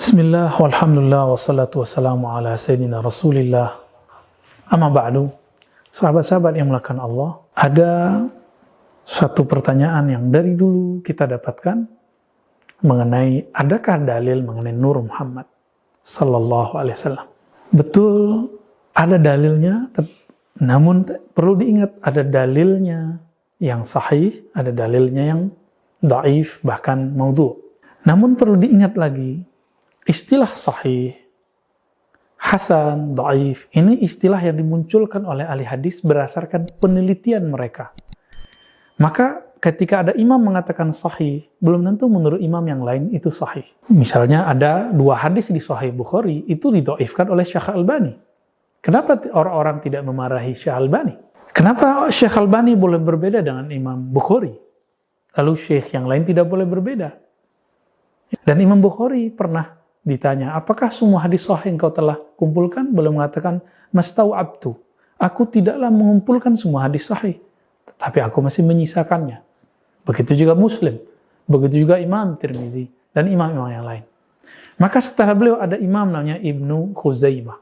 Bismillah, walhamdulillah, wassalatu wassalamu ala sayyidina rasulillah. Amma ba'du. Sahabat-sahabat yang melakukan Allah, ada satu pertanyaan yang dari dulu kita dapatkan mengenai adakah dalil mengenai Nur Muhammad sallallahu alaihi wasallam. Betul, ada dalilnya, namun perlu diingat ada dalilnya yang sahih, ada dalilnya yang dhaif, bahkan maudhu'. Namun perlu diingat lagi, istilah sahih, hasan, dhaif, ini istilah yang dimunculkan oleh ahli hadis berdasarkan penelitian mereka. Maka ketika ada imam mengatakan sahih, belum tentu menurut imam yang lain itu sahih. Misalnya ada dua hadis di Sahih Bukhari, itu didhaifkan oleh Syekh Albani. Kenapa orang-orang tidak memarahi Syekh Albani? Kenapa Syekh Albani boleh berbeda dengan Imam Bukhari? Lalu Syekh yang lain tidak boleh berbeda? Dan Imam Bukhari pernah ditanya, apakah semua hadis sahih engkau telah kumpulkan? Beliau mengatakan, mastau'abtu. Aku tidaklah mengumpulkan semua hadis sahih, tapi aku masih menyisakannya. Begitu juga Muslim, begitu juga Imam Tirmizi, dan imam-imam yang lain. Maka setelah beliau ada imam namanya Ibnu Khuzaimah,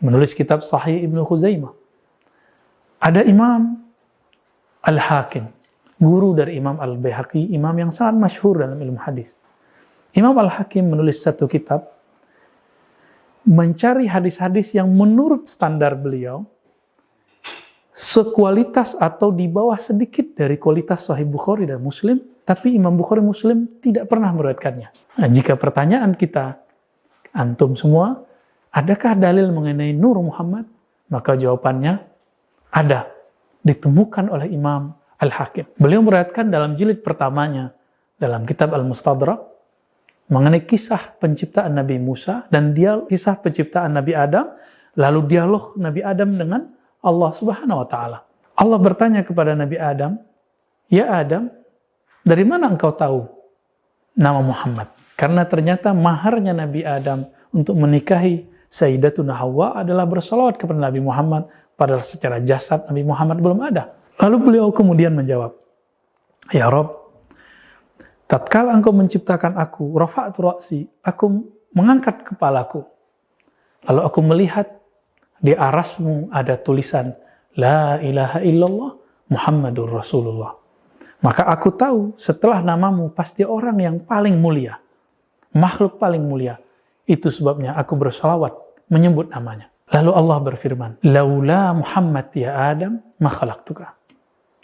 menulis kitab Sahih Ibnu Khuzaimah. Ada Imam Al-Hakim, guru dari Imam Al-Baihaqi, imam yang sangat masyhur dalam ilmu hadis. Imam Al-Hakim menulis satu kitab mencari hadis-hadis yang menurut standar beliau sekualitas atau di bawah sedikit dari kualitas Sahih Bukhari dan Muslim, tapi Imam Bukhari Muslim tidak pernah meriwayatkannya. Nah, jika pertanyaan kita, antum semua, adakah dalil mengenai Nur Muhammad? Maka jawabannya ada, ditemukan oleh Imam Al-Hakim. Beliau meriwayatkan dalam jilid pertamanya dalam kitab Al-Mustadrak mengenai kisah penciptaan Nabi Musa dan kisah penciptaan Nabi Adam, lalu dialog Nabi Adam dengan Allah Subhanahu wa taala. Allah bertanya kepada Nabi Adam, "Ya Adam, dari mana engkau tahu nama Muhammad?" Karena ternyata maharnya Nabi Adam untuk menikahi Sayyidatuna Hawa adalah bersalawat kepada Nabi Muhammad, padahal secara jasad Nabi Muhammad belum ada. Lalu beliau kemudian menjawab, "Ya Rabb, tatkala engkau menciptakan aku, rafa'tu ra'si, aku mengangkat kepalaku. Lalu aku melihat di arasmu ada tulisan, La ilaha illallah Muhammadur Rasulullah. Maka aku tahu setelah namamu pasti orang yang paling mulia, makhluk paling mulia. Itu sebabnya aku bersalawat menyebut namanya." Lalu Allah berfirman, Laula Muhammad ya Adam, ma khalaqtuka.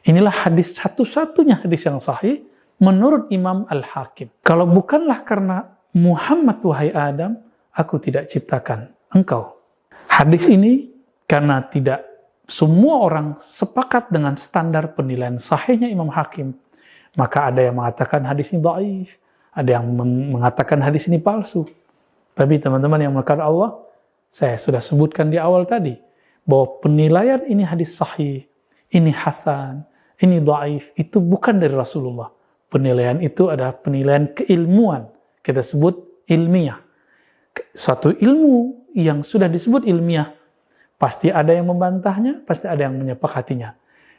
Inilah hadis satu-satunya hadis yang sahih menurut Imam Al-Hakim. Kalau bukanlah karena Muhammad wahai Adam, aku tidak ciptakan engkau. Hadis ini karena tidak semua orang sepakat dengan standar penilaian sahihnya Imam Hakim, maka ada yang mengatakan hadis ini dhaif, ada yang mengatakan hadis ini palsu. Tapi teman-teman yang melakukan Allah, saya sudah sebutkan di awal tadi, bahwa penilaian ini hadis sahih, ini hasan, ini dhaif, itu bukan dari Rasulullah. Penilaian itu adalah penilaian keilmuan. Kita sebut ilmiah. Suatu ilmu yang sudah disebut ilmiah, pasti ada yang membantahnya, pasti ada yang menyepakatinya.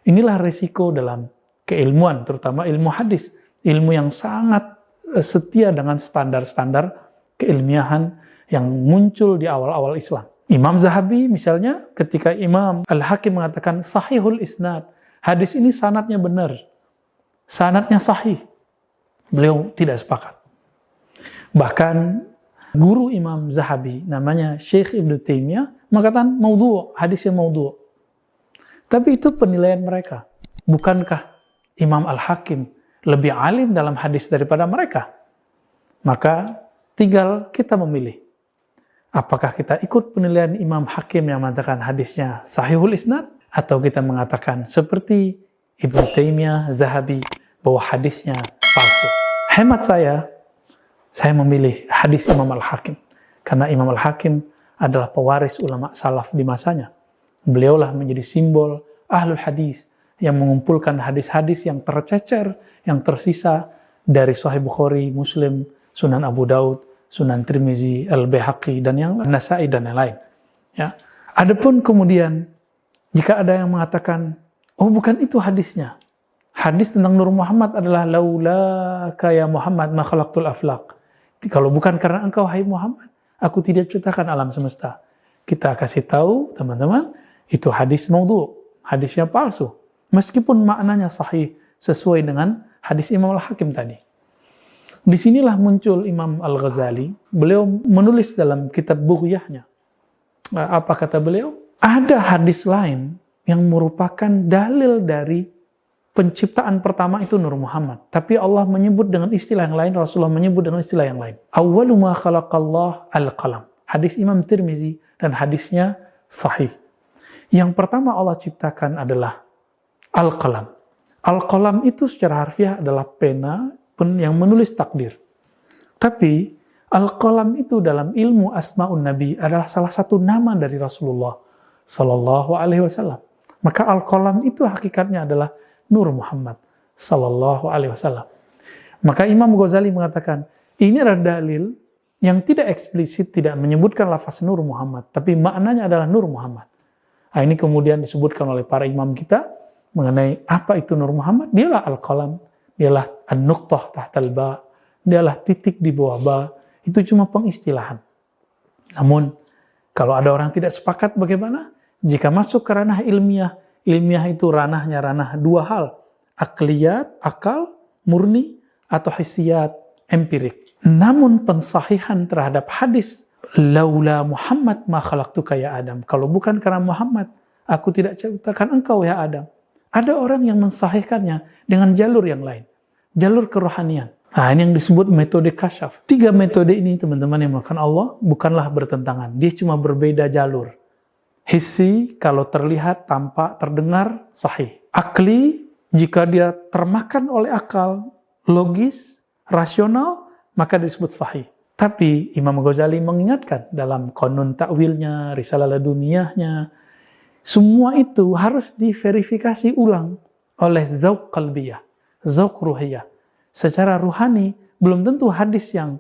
Inilah risiko dalam keilmuan, terutama ilmu hadis. Ilmu yang sangat setia dengan standar-standar keilmiahan yang muncul di awal-awal Islam. Imam Zahabi misalnya, ketika Imam Al-Hakim mengatakan sahihul isnad, hadis ini sanadnya benar, sanadnya sahih, beliau tidak sepakat. Bahkan guru Imam Zahabi namanya Syekh Ibnu Taimiyah mengatakan maudhu', hadisnya maudhu'. Tapi itu penilaian mereka. Bukankah Imam Al-Hakim lebih alim dalam hadis daripada mereka? Maka tinggal kita memilih. Apakah kita ikut penilaian Imam Hakim yang mengatakan hadisnya sahihul isnad, atau kita mengatakan seperti Ibnu Taimiyah, Zahabi, bahwa hadisnya palsu. Hemat saya memilih hadis Imam Al-Hakim. Karena Imam Al-Hakim adalah pewaris ulama salaf di masanya. Beliaulah menjadi simbol ahlul hadis yang mengumpulkan hadis-hadis yang tercecer, yang tersisa dari Sahih Bukhari, Muslim, Sunan Abu Daud, Sunan Tirmizi, Al-Baihaqi, dan yang Nasai dan yang lain. Ya. Adapun kemudian, jika ada yang mengatakan, oh bukan itu hadisnya. Hadis tentang Nur Muhammad adalah laula kaya Muhammad ma khalaqtul aflaq. Kalau bukan karena engkau, hai Muhammad, aku tidak ciptakan alam semesta. Kita kasih tahu, teman-teman, itu hadis maudhu, hadisnya palsu. Meskipun maknanya sahih, sesuai dengan hadis Imam Al-Hakim tadi. Disinilah muncul Imam Al-Ghazali. Beliau menulis dalam kitab Bughyahnya. Apa kata beliau? Ada hadis lain yang merupakan dalil dari penciptaan pertama itu Nur Muhammad. Tapi Allah menyebut dengan istilah yang lain, Rasulullah menyebut dengan istilah yang lain. Awwalu ma khalaqallah al-qalam. Hadis Imam Tirmizi dan hadisnya sahih. Yang pertama Allah ciptakan adalah al-qalam. Al-qalam itu secara harfiah adalah pena yang menulis takdir. Tapi al-qalam itu dalam ilmu asma'un nabi adalah salah satu nama dari Rasulullah sallallahu alaihi wasallam. Maka al-qalam itu hakikatnya adalah Nur Muhammad sallallahu alaihi wasallam. Maka Imam Ghazali mengatakan, ini adalah dalil yang tidak eksplisit, tidak menyebutkan lafaz Nur Muhammad, tapi maknanya adalah Nur Muhammad. Nah, ini kemudian disebutkan oleh para imam kita mengenai apa itu Nur Muhammad. Dialah al-qalam, dialah an-nuqtah tahtal ba, dialah titik di bawah ba. Itu cuma pengistilahan. Namun, kalau ada orang tidak sepakat bagaimana? Jika masuk ke ranah ilmiah, ilmiah itu ranahnya ranah dua hal. Akliyat, akal, murni, atau hissiyat, empirik. Namun pensahihan terhadap hadis, laula Muhammad ma khalaqtuka ya Adam. Kalau bukan karena Muhammad, aku tidak ciptakan engkau ya Adam. Ada orang yang mensahihkannya dengan jalur yang lain. Jalur kerohanian. Nah, ini yang disebut metode kasyaf. 3 metode ini, teman-teman, yang melakukan Allah bukanlah bertentangan. Dia cuma berbeda jalur. Hissi, kalau terlihat, tampak, terdengar, sahih. Akli, jika dia termakan oleh akal, logis, rasional, maka disebut sahih. Tapi Imam Ghazali mengingatkan dalam Qanun Ta'wilnya, Risalah Laduniyahnya, semua itu harus diverifikasi ulang oleh zauq qalbiyah, zauq ruhiyah. Secara ruhani, belum tentu hadis yang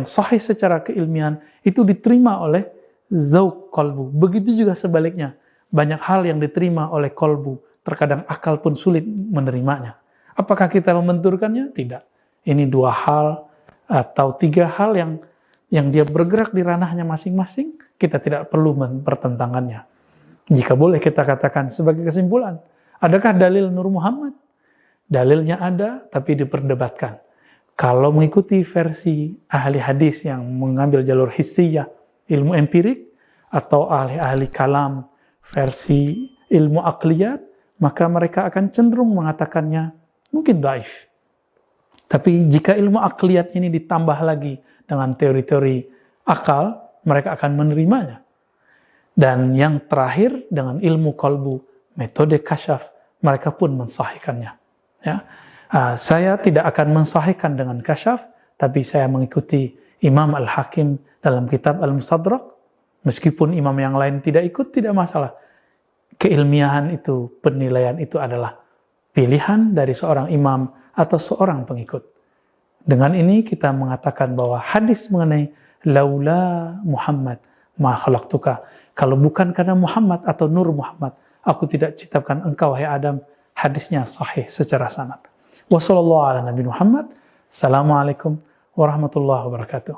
sahih secara keilmian itu diterima oleh zauq qalbu. Begitu juga sebaliknya. Banyak hal yang diterima oleh qalbu, terkadang akal pun sulit menerimanya. Apakah kita membenturkannya? Tidak. Ini 2 hal atau 3 hal yang dia bergerak di ranahnya masing-masing, kita tidak perlu mempertentangannya. Jika boleh kita katakan sebagai kesimpulan, adakah dalil Nur Muhammad? Dalilnya ada, tapi diperdebatkan. Kalau mengikuti versi ahli hadis yang mengambil jalur hissiyah, ilmu empirik, atau ahli-ahli kalam, versi ilmu akliyat, maka mereka akan cenderung mengatakannya mungkin dhaif. Tapi jika ilmu akliyat ini ditambah lagi dengan teori-teori akal, mereka akan menerimanya. Dan yang terakhir dengan ilmu qalbu, metode kasyaf, mereka pun mensahihkannya. Ya. Saya tidak akan mensahihkan dengan kasyaf, tapi saya mengikuti Imam Al-Hakim dalam kitab Al-Mustadrak. Meskipun imam yang lain tidak ikut, tidak masalah. Keilmiahan itu, penilaian itu adalah pilihan dari seorang imam atau seorang pengikut. Dengan ini kita mengatakan bahwa hadis mengenai laula Muhammad ma khalaqtuka, kalau bukan karena Muhammad atau Nur Muhammad, aku tidak ciptakan engkau hai Adam, hadisnya sahih secara sanad. Wassallallahu ala nabi Muhammad. Assalamualaikum warahmatullahi wabarakatuh.